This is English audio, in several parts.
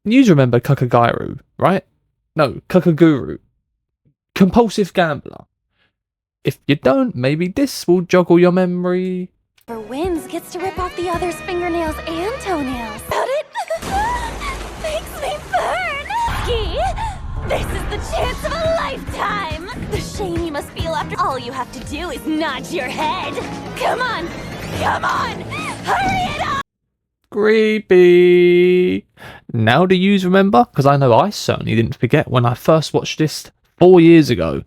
You remember Kakegurui, right? No, Kakegurui. Compulsive gambler. If you don't, maybe this will joggle your memory. For wins gets to rip off the other's fingernails and toenails. About it? Makes me burn! Ski! This is the chance of a lifetime! The shame you must feel after all you have to do is nod your head! Come on! Come on! Hurry it up! Creepy. Now do you remember? Because I know I certainly didn't forget when I first watched this 4 years ago.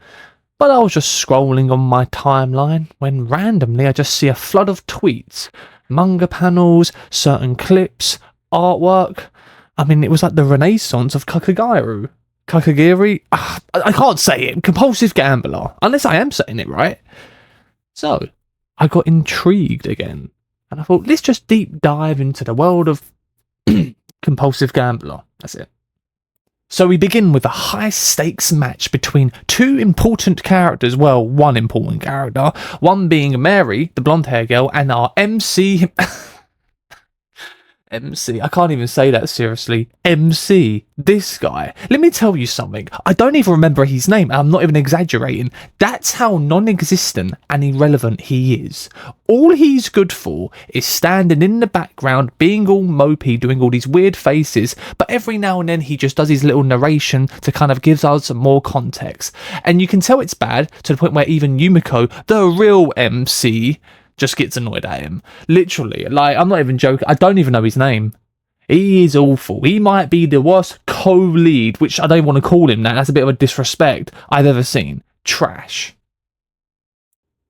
But I was just scrolling on my timeline when randomly I just see a flood of tweets, manga panels, certain clips, artwork. I mean, it was like the renaissance of Kakegurui. Kakegurui? I can't say it. Compulsive gambler. Unless I am saying it right. So, I got intrigued again. And I thought, let's just deep dive into the world of compulsive gambler. That's it. So we begin with a high-stakes match between two important characters. Well, one important character. One being Mary, the blonde-haired girl, and our MC... MC, I can't even say that seriously. MC, this guy. Let me tell you something. I don't even remember his name, and I'm not even exaggerating. That's how non-existent and irrelevant he is. All he's good for is standing in the background, being all mopey, doing all these weird faces, but every now and then he just does his little narration to kind of give us some more context. And you can tell it's bad to the point where even Yumiko, the real MC, just gets annoyed at him. Literally. Like, I'm not even joking. I don't even know his name. He is awful. He might be the worst co-lead, which I don't want to call him that. That's a bit of a disrespect I've ever seen. Trash.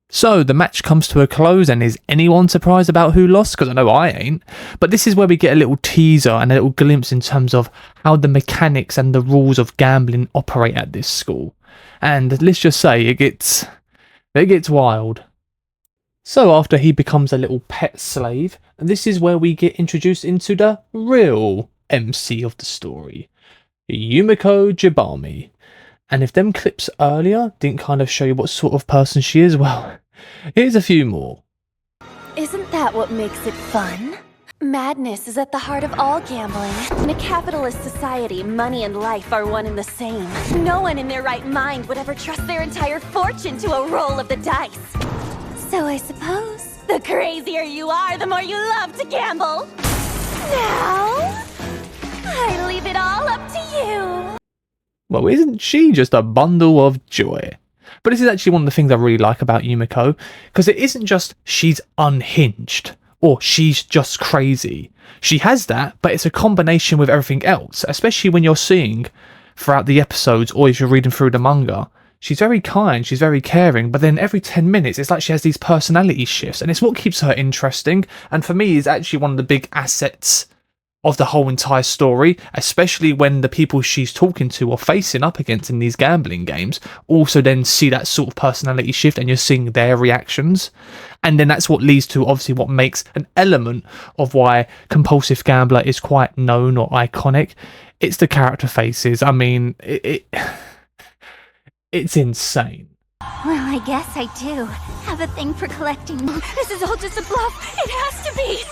So, the match comes to a close, and is anyone surprised about who lost? Because I know I ain't. But this is where we get a little teaser and a little glimpse in terms of how the mechanics and the rules of gambling operate at this school. And let's just say, it gets wild. So after he becomes a little pet slave, this is where we get introduced into the real MC of the story, Yumiko Jibami. And if them clips earlier didn't kind of show you what sort of person she is, well, here's a few more. Isn't that what makes it fun? Madness is at the heart of all gambling. In a capitalist society, money and life are one and the same. No one in their right mind would ever trust their entire fortune to a roll of the dice. So I suppose the crazier you are, the more you love to gamble. Now, I leave it all up to you. Well, isn't she just a bundle of joy? But this is actually one of the things I really like about Yumiko, because it isn't just she's unhinged or she's just crazy. She has that, but it's a combination with everything else, especially when you're seeing throughout the episodes or if you're reading through the manga. She's very kind, she's very caring, but then every 10 minutes it's like she has these personality shifts, and it's what keeps her interesting, and for me is actually one of the big assets of the whole entire story, especially when the people she's talking to or facing up against in these gambling games also then see that sort of personality shift, and you're seeing their reactions. And then that's what leads to obviously what makes an element of why Compulsive Gambler is quite known or iconic. It's the character faces. I mean, it's insane. Well, I guess I do have a thing for collecting. This is all just a bluff. It has to be.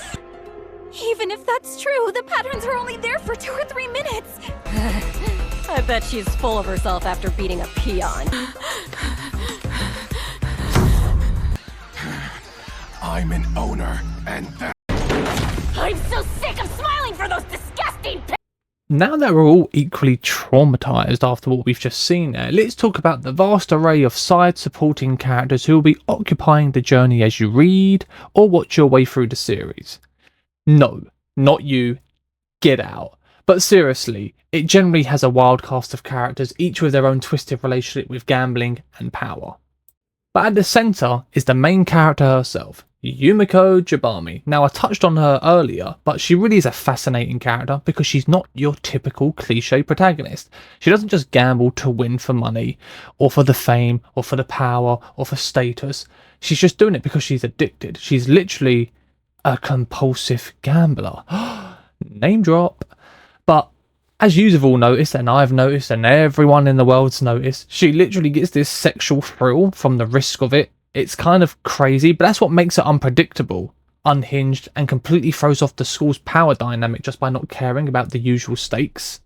Even if that's true, the patterns are only there for 2 or 3 minutes. I bet she's full of herself after beating a peon. I'm an owner, and that... I'm so sick of smiling for those disgusting Now that we're all equally traumatised after what we've just seen there, let's talk about the vast array of side supporting characters who will be occupying the journey as you read or watch your way through the series. No, not you. Get out. But seriously, it generally has a wild cast of characters, each with their own twisted relationship with gambling and power. But at the centre is the main character herself, Yumiko Jibami. Now, I touched on her earlier, but she really is a fascinating character because she's not your typical cliche protagonist. She doesn't just gamble to win for money, or for the fame, or for the power, or for status. She's just doing it because she's addicted. She's literally a compulsive gambler. Name drop. But as you've all noticed, and I've noticed, and everyone in the world's noticed, she literally gets this sexual thrill from the risk of it. It's kind of crazy, but that's what makes it unpredictable. unhinged, and completely throws off the school's power dynamic just by not caring about the usual stakes.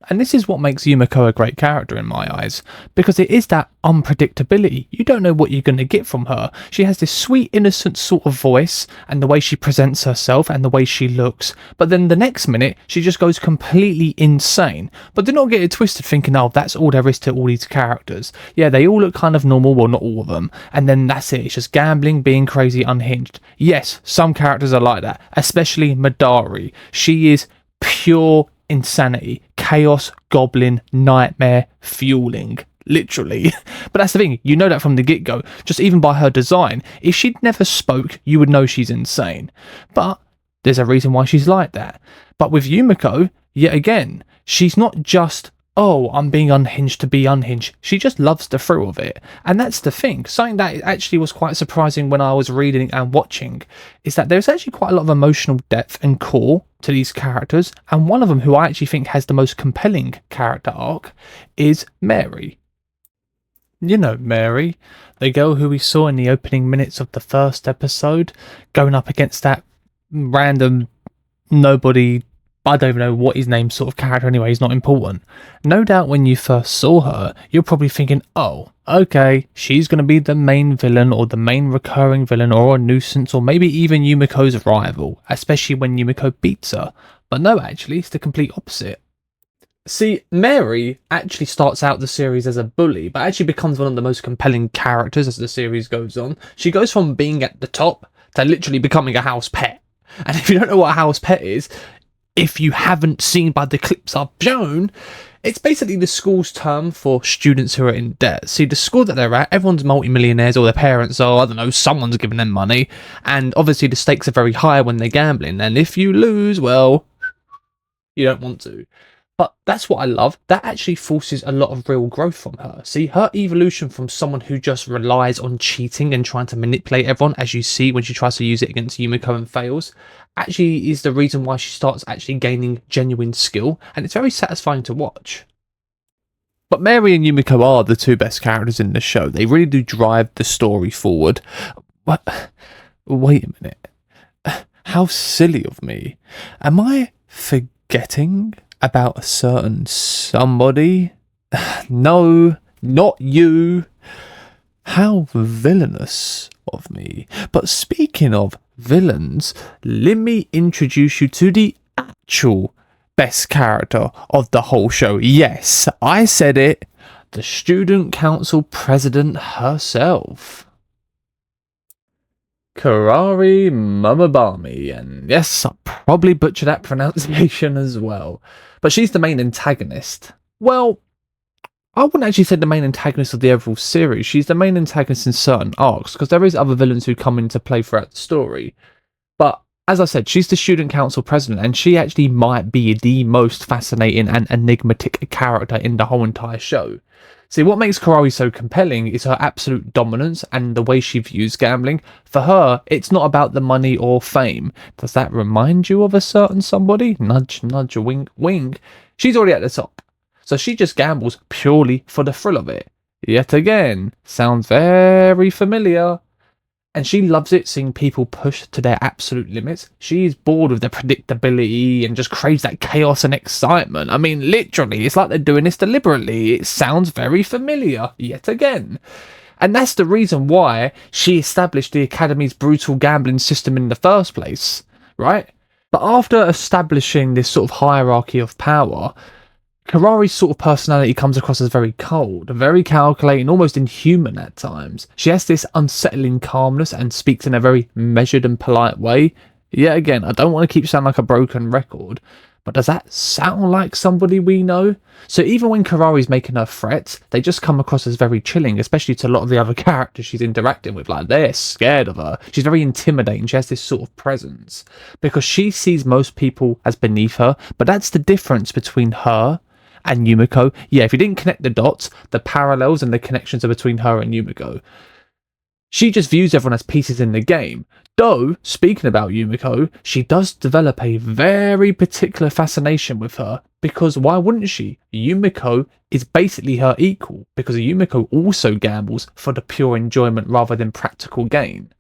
And this is what makes Yumiko a great character in my eyes, because it is that unpredictability. You don't know what you're going to get from her. She has this sweet, innocent sort of voice, and the way she presents herself, and the way she looks, but then the next minute, she just goes completely insane. But do not get it twisted thinking, oh, that's all there is to all these characters. Yeah, they all look kind of normal, well, not all of them, and then that's it. It's just gambling, being crazy, unhinged. Yes, some characters are like that, especially Midori. She is pure insanity, chaos, goblin, nightmare, fueling, literally. But that's the thing, you know that from the get-go, just even by her design. If she'd never spoke, you would know she's insane. But there's a reason why she's like that. But with Yumiko, yet again, she's not just, oh, I'm being unhinged to be unhinged. She just loves the thrill of it. And that's the thing. Something that actually was quite surprising when I was reading and watching is that there's actually quite a lot of emotional depth and core to these characters. And one of them who I actually think has the most compelling character arc is Mary. You know Mary, the girl who we saw in the opening minutes of the first episode, going up against that random nobody, I don't even know what his name's sort of character anyway, he's not important. No doubt when you first saw her, you're probably thinking, oh, okay, she's going to be the main villain or the main recurring villain or a nuisance or maybe even Yumiko's rival, especially when Yumiko beats her. But no, actually, it's the complete opposite. See, Mary actually starts out the series as a bully, but actually becomes one of the most compelling characters as the series goes on. She goes from being at the top to literally becoming a house pet. And if you don't know what a house pet is, if you haven't seen by the clips I've shown, it's basically the school's term for students who are in debt. See, the school that they're at, everyone's multimillionaires or their parents are, I don't know, someone's giving them money. And obviously the stakes are very high when they're gambling. And if you lose, well, you don't want to. But that's what I love. That actually forces a lot of real growth from her. See, her evolution from someone who just relies on cheating and trying to manipulate everyone, as you see when she tries to use it against Yumiko and fails, actually is the reason why she starts actually gaining genuine skill, and it's very satisfying to watch. But Mary and Yumiko are the two best characters in the show. They really do drive the story forward. But wait a minute. How silly of me. Am I forgetting about a certain somebody? No, not you. How villainous of me. But speaking of villains, let me introduce you to the actual best character of the whole show. Yes, I said it. The student council president herself. Karari Mamabami, and yes, I probably butchered that pronunciation as well. But she's the main antagonist. Well, I wouldn't actually say the main antagonist of the overall series. She's the main antagonist in certain arcs, because there is other villains who come into play throughout the story. But as I said, she's the student council president, and she actually might be the most fascinating and enigmatic character in the whole entire show. See, what makes Karari so compelling is her absolute dominance and the way she views gambling. For her, it's not about the money or fame. Does that remind you of a certain somebody? Nudge, nudge, wink, wink. She's already at the top. So she just gambles purely for the thrill of it. Yet again, sounds very familiar. And she loves it seeing people push to their absolute limits. She's bored of the predictability and just craves that chaos and excitement. I mean, literally, it's like they're doing this deliberately. It sounds very familiar, yet again. And that's the reason why she established the Academy's brutal gambling system in the first place, right? But after establishing this sort of hierarchy of power, Karari's sort of personality comes across as very cold, very calculating, almost inhuman at times. She has this unsettling calmness and speaks in a very measured and polite way. Yet again, I don't want to keep sounding like a broken record, but does that sound like somebody we know? So even when Karari's making her threats, they just come across as very chilling, especially to a lot of the other characters she's interacting with. Like, they're scared of her. She's very intimidating. She has this sort of presence because she sees most people as beneath her, but that's the difference between her and Yumiko. Yeah, if you didn't connect the dots, the parallels and the connections are between her and Yumiko. She just views everyone as pieces in the game. Though, speaking about Yumiko, she does develop a very particular fascination with her, because why wouldn't she? Yumiko is basically her equal, because Yumiko also gambles for the pure enjoyment rather than practical gain.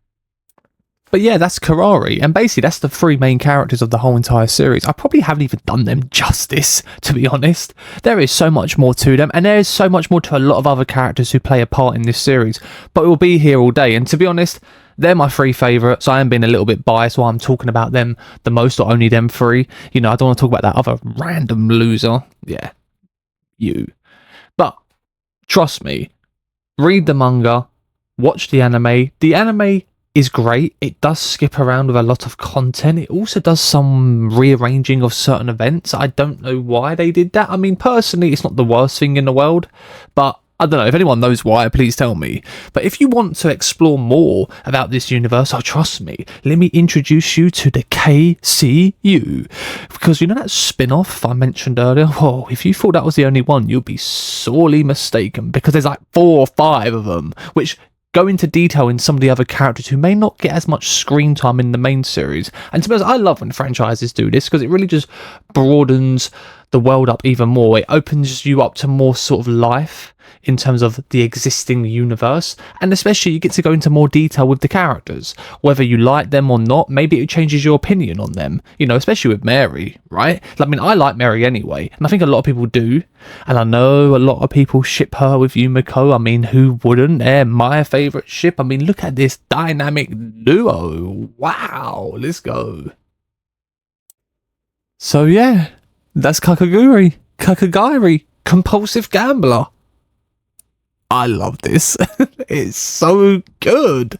But yeah, that's Karari, and basically that's the three main characters of the whole entire series. I probably haven't even done them justice, to be honest. There is so much more to them, and there is so much more to a lot of other characters who play a part in this series. But we'll be here all day, and to be honest, they're my three favourites. I am being a little bit biased while I'm talking about them the most, or only them three. You know, I don't want to talk about that other random loser. Yeah, you. But trust me, read the manga, watch the anime. The anime is great. It does skip around with a lot of content. It also does some rearranging of certain events. I don't know why they did that. I mean, personally, it's not the worst thing in the world, but I don't know. If anyone knows why, please tell me. But if you want to explore more about this universe, oh, trust me, let me introduce you to the KCU. Because you know that spin-off I mentioned earlier? Whoa, if you thought that was the only one, you'll be sorely mistaken, because there's like 4 or 5 of them, which go into detail in some of the other characters who may not get as much screen time in the main series. And to be honest, I love when franchises do this, because it really just broadens the world up even more. It opens you up to more sort of life in terms of the existing universe, and especially you get to go into more detail with the characters, whether you like them or not. Maybe it changes your opinion on them, you know, especially with Mary, right? I mean, I like Mary anyway, and I think a lot of people do, and I know a lot of people ship her with Yumiko. I mean, who wouldn't? They're my favourite ship. I mean, look at this dynamic duo. Wow, let's go. So yeah, that's Kakegurui, compulsive gambler. I love this. It's so good.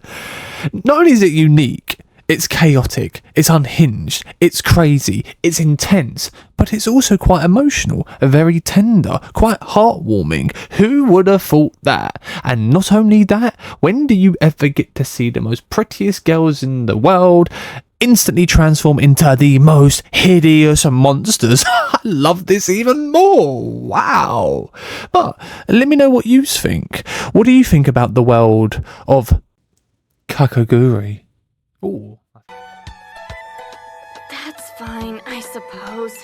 Not only is it unique, it's chaotic, it's unhinged, it's crazy, it's intense, but it's also quite emotional, very tender, quite heartwarming. Who would have thought that? And not only that, when do you ever get to see the most prettiest girls in the world instantly transform into the most hideous monsters? I love this even more. Wow. But let me know what you think. What do you think about the world of Kakegurui? Ooh. That's fine, I suppose.